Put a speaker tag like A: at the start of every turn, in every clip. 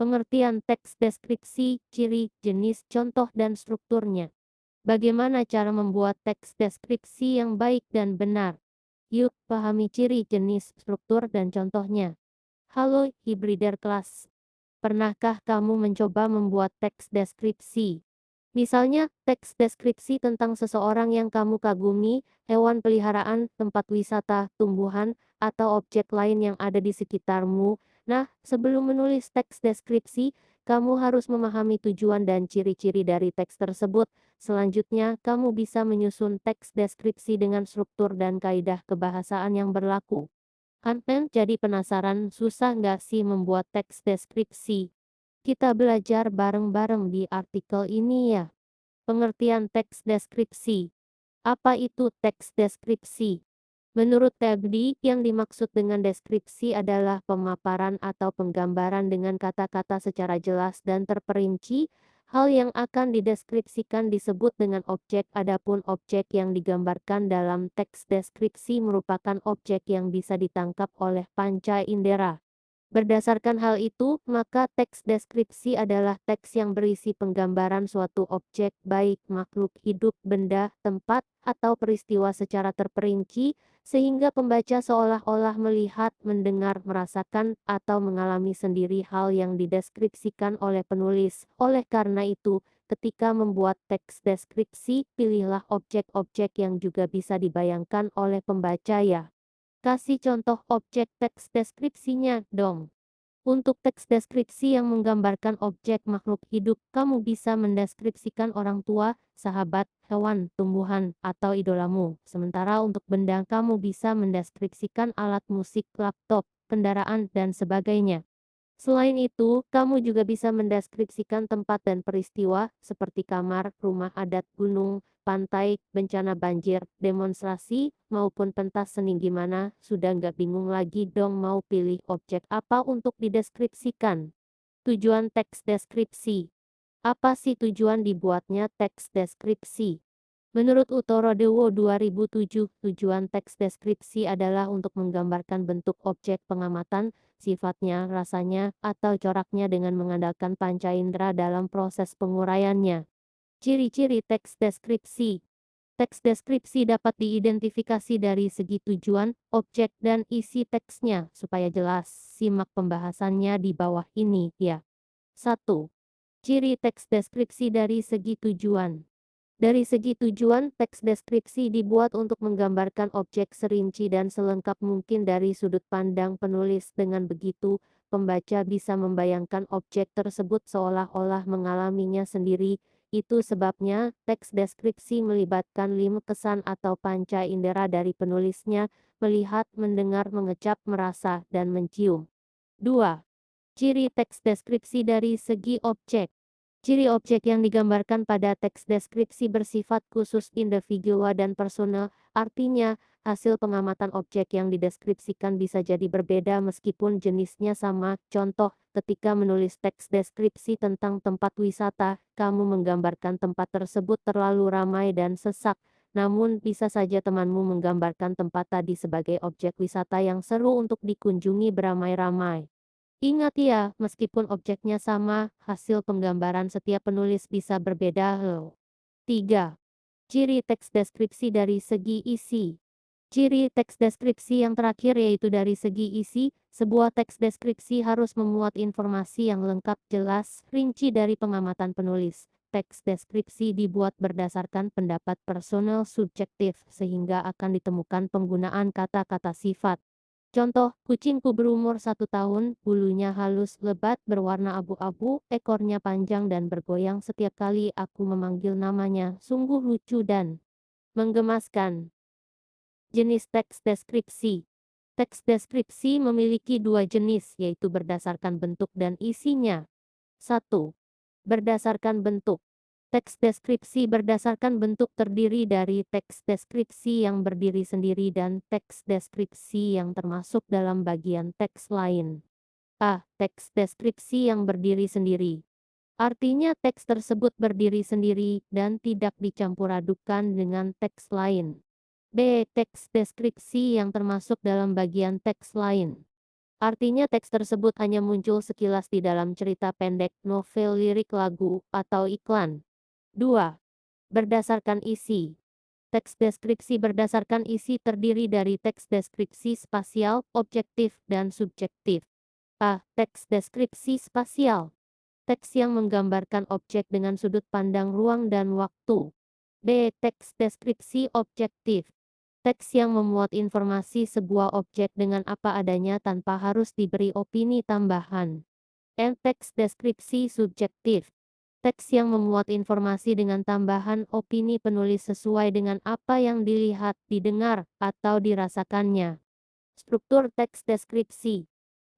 A: Pengertian teks deskripsi, ciri, jenis, contoh, dan strukturnya. Bagaimana cara membuat teks deskripsi yang baik dan benar? Yuk, pahami ciri, jenis, struktur, dan contohnya. Halo, Hybrider kelas. Pernahkah kamu mencoba membuat teks deskripsi? Misalnya, teks deskripsi tentang seseorang yang kamu kagumi, hewan peliharaan, tempat wisata, tumbuhan, atau objek lain yang ada di sekitarmu. Nah, sebelum menulis teks deskripsi, kamu harus memahami tujuan dan ciri-ciri dari teks tersebut. Selanjutnya, kamu bisa menyusun teks deskripsi dengan struktur dan kaidah kebahasaan yang berlaku. Jadi penasaran, susah nggak sih membuat teks deskripsi? Kita belajar bareng-bareng di artikel ini ya. Pengertian teks deskripsi. Apa itu teks deskripsi? Menurut Tabdi, yang dimaksud dengan deskripsi adalah pemaparan atau penggambaran dengan kata-kata secara jelas dan terperinci. Hal yang akan dideskripsikan disebut dengan objek, adapun objek yang digambarkan dalam teks deskripsi merupakan objek yang bisa ditangkap oleh panca indera. Berdasarkan hal itu, maka teks deskripsi adalah teks yang berisi penggambaran suatu objek, baik makhluk hidup, benda, tempat, atau peristiwa secara terperinci, sehingga pembaca seolah-olah melihat, mendengar, merasakan, atau mengalami sendiri hal yang dideskripsikan oleh penulis. Oleh karena itu, ketika membuat teks deskripsi, pilihlah objek-objek yang juga bisa dibayangkan oleh pembaca ya. Kasih contoh objek teks deskripsinya dong. Untuk teks deskripsi yang menggambarkan objek makhluk hidup, kamu bisa mendeskripsikan orang tua, sahabat, hewan, tumbuhan, atau idolamu. Sementara untuk benda, kamu bisa mendeskripsikan alat musik, laptop, kendaraan, dan sebagainya. Selain itu, kamu juga bisa mendeskripsikan tempat dan peristiwa seperti kamar, rumah adat, gunung, pantai, bencana banjir, demonstrasi, maupun pentas seni. Gimana? Sudah nggak bingung lagi dong mau pilih objek apa untuk dideskripsikan? Tujuan teks deskripsi. Apa sih tujuan dibuatnya teks deskripsi? Menurut Utoro Dewo 2007, tujuan teks deskripsi adalah untuk menggambarkan bentuk objek pengamatan, sifatnya, rasanya, atau coraknya dengan mengandalkan panca indera dalam proses penguraiannya. Ciri-ciri teks deskripsi. Teks deskripsi dapat diidentifikasi dari segi tujuan, objek, dan isi teksnya. Supaya jelas, simak pembahasannya di bawah ini ya. 1. Ciri teks deskripsi dari segi tujuan. Dari segi tujuan, teks deskripsi dibuat untuk menggambarkan objek serinci dan selengkap mungkin dari sudut pandang penulis. Dengan begitu, pembaca bisa membayangkan objek tersebut seolah-olah mengalaminya sendiri. Itu sebabnya, teks deskripsi melibatkan 5 kesan atau panca indera dari penulisnya: melihat, mendengar, mengecap, merasa, dan mencium. 2. Ciri teks deskripsi dari segi objek. Ciri objek yang digambarkan pada teks deskripsi bersifat khusus, individual, dan personal. Artinya, hasil pengamatan objek yang dideskripsikan bisa jadi berbeda meskipun jenisnya sama. Contoh, ketika menulis teks deskripsi tentang tempat wisata, kamu menggambarkan tempat tersebut terlalu ramai dan sesak. Namun, bisa saja temanmu menggambarkan tempat tadi sebagai objek wisata yang seru untuk dikunjungi beramai-ramai. Ingat ya, meskipun objeknya sama, hasil penggambaran setiap penulis bisa berbeda loh. 3. Ciri teks deskripsi dari segi isi. Ciri teks deskripsi yang terakhir yaitu dari segi isi. Sebuah teks deskripsi harus memuat informasi yang lengkap, jelas, rinci dari pengamatan penulis. Teks deskripsi dibuat berdasarkan pendapat personal subjektif sehingga akan ditemukan penggunaan kata-kata sifat. Contoh, kucingku berumur 1 tahun, bulunya halus, lebat, berwarna abu-abu, ekornya panjang dan bergoyang setiap kali aku memanggil namanya. Sungguh lucu dan menggemaskan. Jenis teks deskripsi. Teks deskripsi memiliki 2 jenis, yaitu berdasarkan bentuk dan isinya. 1. Berdasarkan bentuk. Teks deskripsi berdasarkan bentuk terdiri dari teks deskripsi yang berdiri sendiri dan teks deskripsi yang termasuk dalam bagian teks lain. A. Teks deskripsi yang berdiri sendiri. Artinya teks tersebut berdiri sendiri dan tidak dicampur adukan dengan teks lain. B. Teks deskripsi yang termasuk dalam bagian teks lain. Artinya teks tersebut hanya muncul sekilas di dalam cerita pendek, novel, lirik, lagu, atau iklan. 2. Berdasarkan isi. Teks deskripsi berdasarkan isi terdiri dari teks deskripsi spasial, objektif, dan subjektif. A. Teks deskripsi spasial. Teks yang menggambarkan objek dengan sudut pandang ruang dan waktu. B. Teks deskripsi objektif. Teks yang memuat informasi sebuah objek dengan apa adanya tanpa harus diberi opini tambahan. N. Teks deskripsi subjektif. Teks yang memuat informasi dengan tambahan opini penulis sesuai dengan apa yang dilihat, didengar, atau dirasakannya. Struktur teks deskripsi.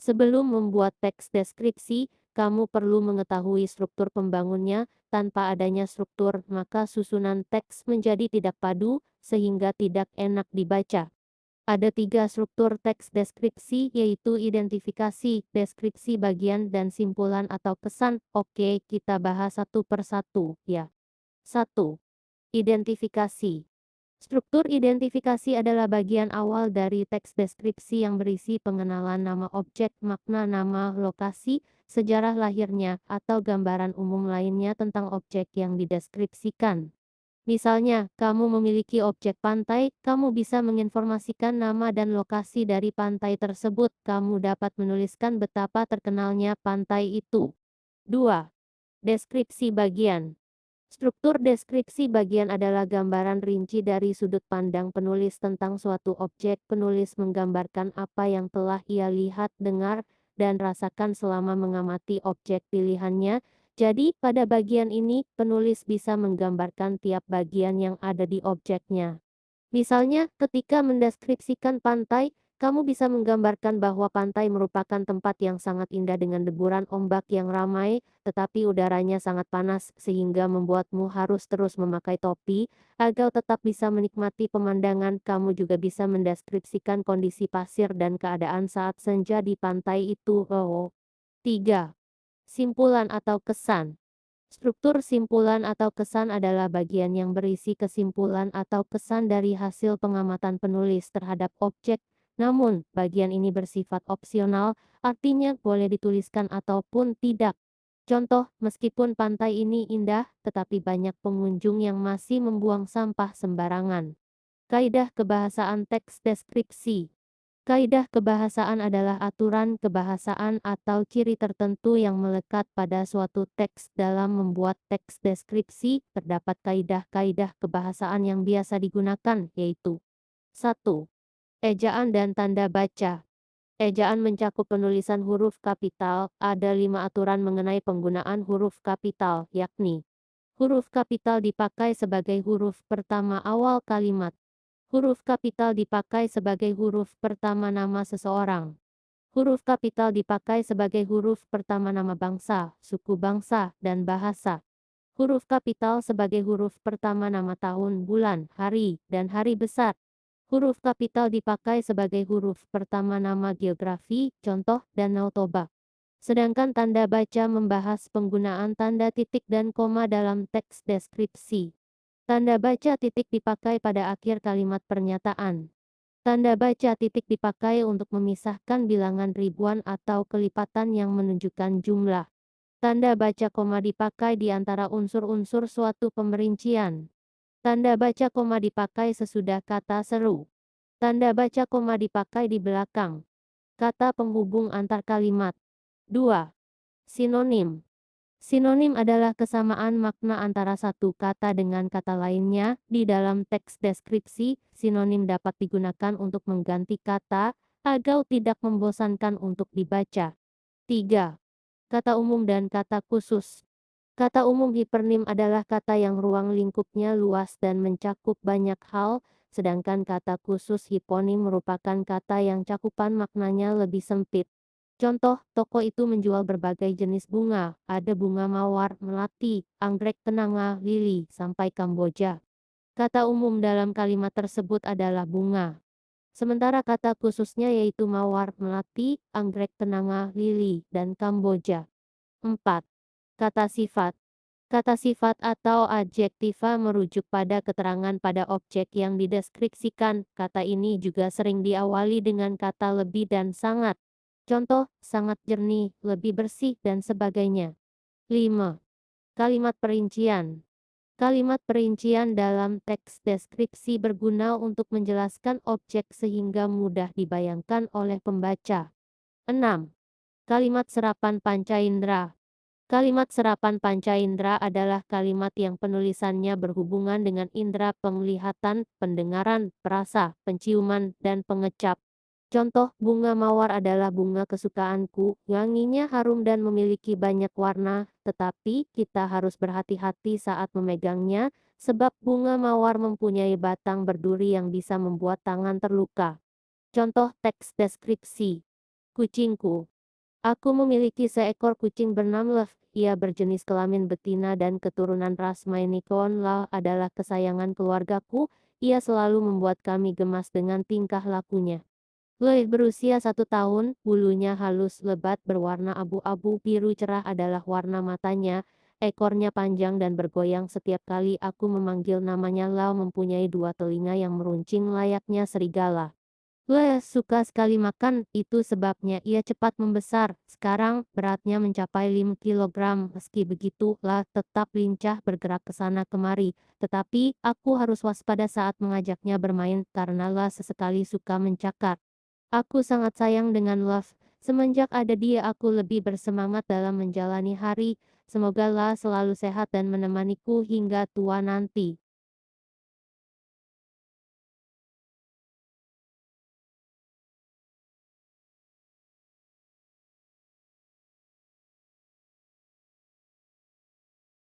A: Sebelum membuat teks deskripsi, kamu perlu mengetahui struktur pembangunnya. Tanpa adanya struktur, maka susunan teks menjadi tidak padu, sehingga tidak enak dibaca. Ada 3 struktur teks deskripsi, yaitu identifikasi, deskripsi bagian, dan simpulan atau kesan. Oke, kita bahas satu persatu, ya. 1. Identifikasi. Struktur identifikasi adalah bagian awal dari teks deskripsi yang berisi pengenalan nama objek, makna nama, lokasi, sejarah lahirnya, atau gambaran umum lainnya tentang objek yang dideskripsikan. Misalnya, kamu memiliki objek pantai, kamu bisa menginformasikan nama dan lokasi dari pantai tersebut. Kamu dapat menuliskan betapa terkenalnya pantai itu. 2. Deskripsi bagian. Struktur deskripsi bagian adalah gambaran rinci dari sudut pandang penulis tentang suatu objek. Penulis menggambarkan apa yang telah ia lihat, dengar, dan rasakan selama mengamati objek pilihannya. Jadi, pada bagian ini, penulis bisa menggambarkan tiap bagian yang ada di objeknya. Misalnya, ketika mendeskripsikan pantai, kamu bisa menggambarkan bahwa pantai merupakan tempat yang sangat indah dengan deburan ombak yang ramai, tetapi udaranya sangat panas sehingga membuatmu harus terus memakai topi. Agar tetap bisa menikmati pemandangan, kamu juga bisa mendeskripsikan kondisi pasir dan keadaan saat senja di pantai itu. 3. Simpulan atau kesan. Struktur simpulan atau kesan adalah bagian yang berisi kesimpulan atau kesan dari hasil pengamatan penulis terhadap objek. Namun, bagian ini bersifat opsional, artinya boleh dituliskan ataupun tidak. Contoh, meskipun pantai ini indah, tetapi banyak pengunjung yang masih membuang sampah sembarangan. Kaidah kebahasaan teks deskripsi. Kaidah kebahasaan adalah aturan kebahasaan atau ciri tertentu yang melekat pada suatu teks. Dalam membuat teks deskripsi, terdapat kaidah-kaidah kebahasaan yang biasa digunakan, yaitu 1. Ejaan dan tanda baca. Ejaan mencakup penulisan huruf kapital. Ada 5 aturan mengenai penggunaan huruf kapital, yakni huruf kapital dipakai sebagai huruf pertama awal kalimat. Huruf kapital dipakai sebagai huruf pertama nama seseorang. Huruf kapital dipakai sebagai huruf pertama nama bangsa, suku bangsa, dan bahasa. Huruf kapital sebagai huruf pertama nama tahun, bulan, hari, dan hari besar. Huruf kapital dipakai sebagai huruf pertama nama geografi, contoh Danau Toba. Sedangkan tanda baca membahas penggunaan tanda titik dan koma dalam teks deskripsi. Tanda baca titik dipakai pada akhir kalimat pernyataan. Tanda baca titik dipakai untuk memisahkan bilangan ribuan atau kelipatan yang menunjukkan jumlah. Tanda baca koma dipakai di antara unsur-unsur suatu pemerincian. Tanda baca koma dipakai sesudah kata seru. Tanda baca koma dipakai di belakang kata penghubung antar kalimat. 2. Sinonim. Sinonim adalah kesamaan makna antara satu kata dengan kata lainnya. Di dalam teks deskripsi, sinonim dapat digunakan untuk mengganti kata agar tidak membosankan untuk dibaca. 3. Kata umum dan kata khusus. Kata umum hipernim adalah kata yang ruang lingkupnya luas dan mencakup banyak hal, sedangkan kata khusus hiponim merupakan kata yang cakupan maknanya lebih sempit. Contoh, toko itu menjual berbagai jenis bunga, ada bunga mawar, melati, anggrek kenanga, lili, sampai Kamboja. Kata umum dalam kalimat tersebut adalah bunga. Sementara kata khususnya yaitu mawar, melati, anggrek kenanga, lili, dan Kamboja. 4. Kata sifat. Kata sifat atau adjektiva merujuk pada keterangan pada objek yang dideskripsikan. Kata ini juga sering diawali dengan kata lebih dan sangat. Contoh, sangat jernih, lebih bersih, dan sebagainya. 5. Kalimat perincian. Kalimat perincian dalam teks deskripsi berguna untuk menjelaskan objek sehingga mudah dibayangkan oleh pembaca. 6. Kalimat serapan panca indera. Kalimat serapan panca indera adalah kalimat yang penulisannya berhubungan dengan indera penglihatan, pendengaran, perasa, penciuman, dan pengecap. Contoh, bunga mawar adalah bunga kesukaanku, wanginya harum dan memiliki banyak warna, tetapi kita harus berhati-hati saat memegangnya, sebab bunga mawar mempunyai batang berduri yang bisa membuat tangan terluka. Contoh teks deskripsi. Kucingku. Aku memiliki seekor kucing bernama Lev. Ia berjenis kelamin betina dan keturunan ras Maine Coon. Lev adalah kesayangan keluargaku. Ia selalu membuat kami gemas dengan tingkah lakunya. Lev berusia 1 tahun, bulunya halus lebat berwarna abu-abu biru cerah adalah warna matanya, ekornya panjang dan bergoyang setiap kali aku memanggil namanya. Lau mempunyai 2 telinga yang meruncing layaknya serigala. Lev suka sekali makan, itu sebabnya ia cepat membesar. Sekarang beratnya mencapai 5 kilogram. Meski begitu, Lev tetap lincah bergerak ke sana kemari. Tetapi, aku harus waspada saat mengajaknya bermain karena Lev sesekali suka mencakar. Aku sangat sayang dengan Love. Semenjak ada dia aku lebih bersemangat dalam menjalani hari. Semoga Lev selalu sehat dan menemaniku hingga tua nanti.